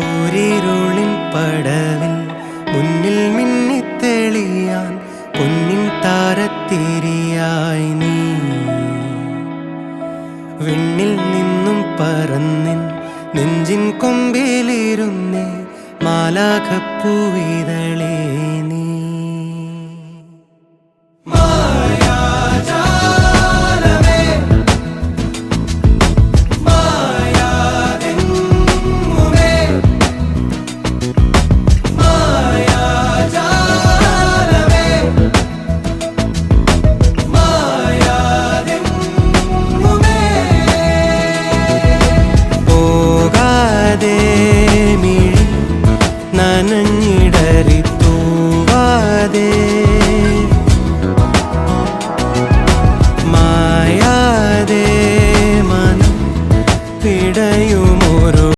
കൂരിരുളിൻ പടവിൽ മുന്നിൽ മിന്നിത്തെളിയാൻ പൊന്നിൻ താരത്തിരിയായി നീ വിണ്ണിൽ നിന്നും പറന്നിൻ നെഞ്ചിൻ കൊമ്പിലിരുന്നേ മാലാഖപ്പൂവിതളേ നീ.